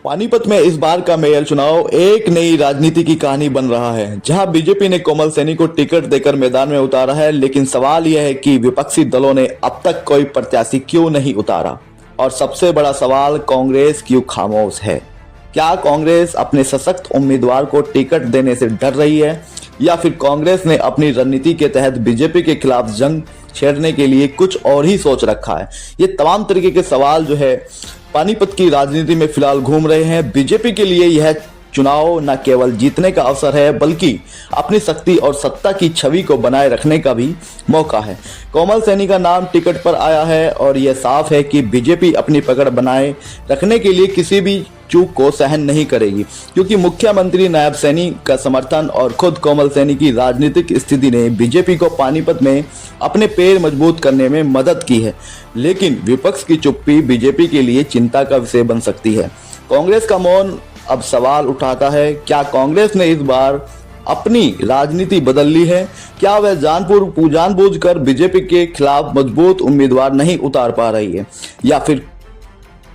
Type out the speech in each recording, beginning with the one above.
पानीपत में इस बार का मेयर चुनाव एक नई राजनीति की कहानी बन रहा है, जहां बीजेपी ने कोमल सैनी को टिकट देकर मैदान में उतारा है। लेकिन सवाल यह है कि विपक्षी दलों ने अब तक कोई प्रत्याशी क्यों नहीं उतारा, और सबसे बड़ा सवाल, कांग्रेस क्यों खामोश है। क्या कांग्रेस अपने सशक्त उम्मीदवार को टिकट देने से डर रही है, या फिर कांग्रेस ने अपनी रणनीति के तहत बीजेपी के खिलाफ जंग छेड़ने के लिए कुछ और ही सोच रखा है। ये तमाम तरीके के सवाल जो है पानीपत की राजनीति में फिलहाल घूम रहे हैं। बीजेपी के लिए यह चुनाव न केवल जीतने का अवसर है, बल्कि अपनी शक्ति और सत्ता की छवि को बनाए रखने का भी मौका है। कोमल सैनी का नाम टिकट पर आया है और यह साफ है कि बीजेपी अपनी पकड़ बनाए रखने के लिए किसी भी चूक को सहन नहीं करेगी, क्योंकि मुख्यमंत्री नायब सैनी का समर्थन और खुद कोमल सैनी की राजनीतिक स्थिति ने बीजेपी को पानीपत में अपने पैर मजबूत करने में मदद की है। लेकिन विपक्ष की चुप्पी बीजेपी के लिए चिंता का विषय बन सकती है। कांग्रेस का मौन अब सवाल उठाता है, क्या कांग्रेस ने इस बार अपनी राजनीति बदल ली है? क्या वह जानबूझकर बीजेपी के खिलाफ मजबूत उम्मीदवार नहीं उतार पा रही है, या फिर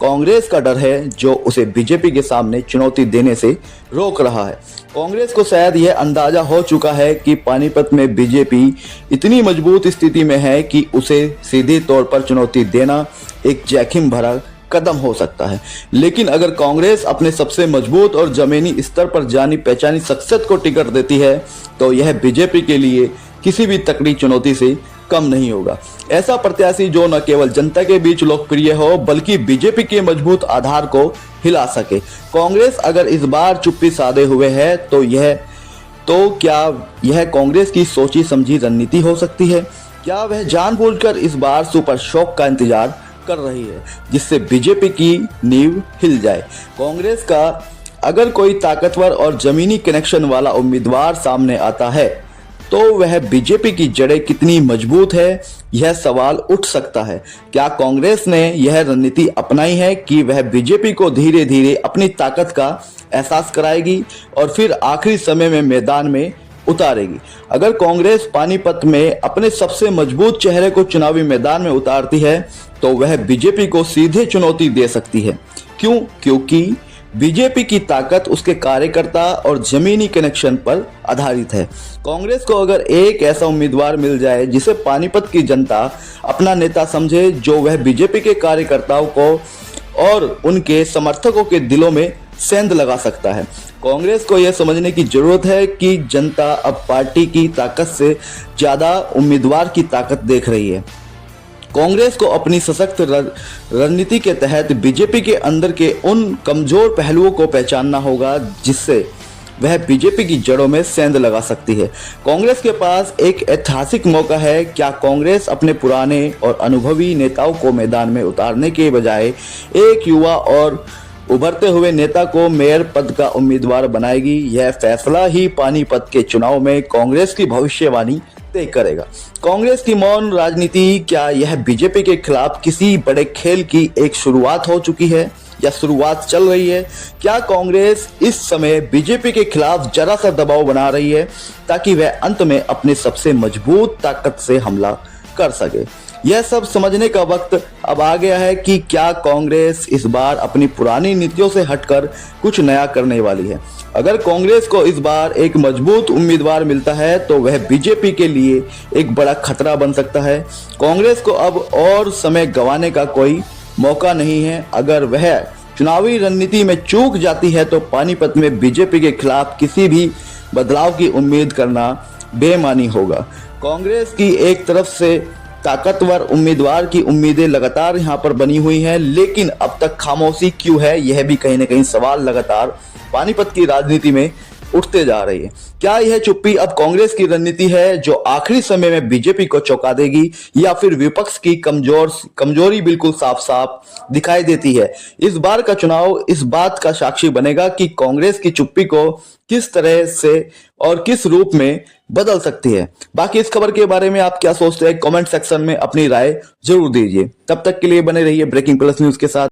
कांग्रेस का डर है जो उसे बीजेपी के सामने चुनौती देने से रोक रहा है? कांग्रेस को शायद यह अंदाजा हो चुका है कि पानीपत में बीजेपी इतनी मजबूत स्थिति में है कि उसे सीधे तौर पर चुनौती देना एक जोखिम भरा कदम हो सकता है। लेकिन अगर कांग्रेस अपने सबसे मजबूत और जमीनी स्तर पर जानी पहचानी शख्सियत को टिकट देती है, तो यह बीजेपी के लिए किसी भी तकड़ी चुनौती से कम नहीं होगा। ऐसा प्रत्याशी जो न केवल जनता के बीच लोकप्रिय हो, बल्कि बीजेपी के मजबूत आधार को हिला सके। कांग्रेस अगर इस बार चुप्पी साधे हुए है तो क्या यह कांग्रेस की सोची समझी रणनीति हो सकती है? क्या वह जानबूझकर इस बार सुपर शॉक का इंतजार कर रही है, जिससे बीजेपी की नींव हिल जाए? कांग्रेस का अगर कोई ताकतवर और जमीनी कनेक्शन वाला उम्मीदवार सामने आता है, तो वह बीजेपी की जड़ें कितनी मजबूत है, यह सवाल उठ सकता है। क्या कांग्रेस ने यह रणनीति अपनाई है कि वह बीजेपी को धीरे धीरे अपनी ताकत का एहसास कराएगी और फिर आखिरी समय में मैदान में उतारेगी? अगर कांग्रेस पानीपत में अपने सबसे मजबूत चेहरे को चुनावी मैदान में उतारती है, तो वह बीजेपी को सीधे चुनौती दे सकती है। क्यों? क्योंकि बीजेपी की ताकत उसके कार्यकर्ता और जमीनी कनेक्शन पर आधारित है। कांग्रेस को अगर एक ऐसा उम्मीदवार मिल जाए जिसे पानीपत की जनता अपना नेता समझे, जो वह बीजेपी के कार्यकर्ताओं को और उनके समर्थकों के दिलों में सेंध लगा सकता है। कांग्रेस को यह समझने की जरूरत है कि जनता अब पार्टी की ताकत से ज्यादा उम्मीदवार की ताकत देख रही है। कांग्रेस को अपनी सशक्त रणनीति के तहत बीजेपी के अंदर के उन कमजोर पहलुओं को पहचानना होगा, जिससे वह बीजेपी की जड़ों में सेंध लगा सकती है। कांग्रेस के पास एक ऐतिहासिक मौका है। क्या कांग्रेस अपने पुराने और अनुभवी नेताओं को मैदान में उतारने के बजाय एक युवा और उभरते हुए नेता को मेयर पद का उम्मीदवार बनाएगी? यह फैसला ही पानीपत के चुनाव में कांग्रेस की भविष्यवाणी तय करेगा। कांग्रेस की मौन राजनीति, क्या यह बीजेपी के खिलाफ किसी बड़े खेल की एक शुरुआत हो चुकी है, या शुरुआत चल रही है? क्या कांग्रेस इस समय बीजेपी के खिलाफ जरा सा दबाव बना रही है, ताकि वह अंत में अपने सबसे मजबूत ताकत से हमला कर सके? यह सब समझने का वक्त अब आ गया है कि क्या कांग्रेस इस बार अपनी पुरानी नीतियों से हटकर कुछ नया करने वाली है। अगर कांग्रेस को इस बार एक मजबूत उम्मीदवार मिलता है, तो वह बीजेपी के लिए एक बड़ा खतरा बन सकता है। कांग्रेस को अब और समय गंवाने का कोई मौका नहीं है। अगर वह चुनावी रणनीति में चूक जाती है, तो पानीपत में बीजेपी के खिलाफ किसी भी बदलाव की उम्मीद करना बेईमानी होगा। कांग्रेस की एक तरफ से ताकतवर उम्मीदवार की उम्मीदें लगातार यहां पर बनी हुई हैं, लेकिन अब तक खामोशी क्यों है, यह भी कहीं ना कहीं सवाल लगातार पानीपत की राजनीति में उठते जा रही है। क्या यह चुप्पी अब कांग्रेस की रणनीति है जो आखिरी समय में बीजेपी को चौंका देगी, या फिर विपक्ष की कमजोरी बिल्कुल साफ साफ दिखाई देती है? इस बार का चुनाव इस बात का साक्षी बनेगा कि कांग्रेस की चुप्पी को किस तरह से और किस रूप में बदल सकती है। बाकी इस खबर के बारे में आप क्या सोचते हैं, कमेंट सेक्शन में अपनी राय जरूर दीजिए। तब तक के लिए बने रहिए ब्रेकिंग प्लस न्यूज के साथ।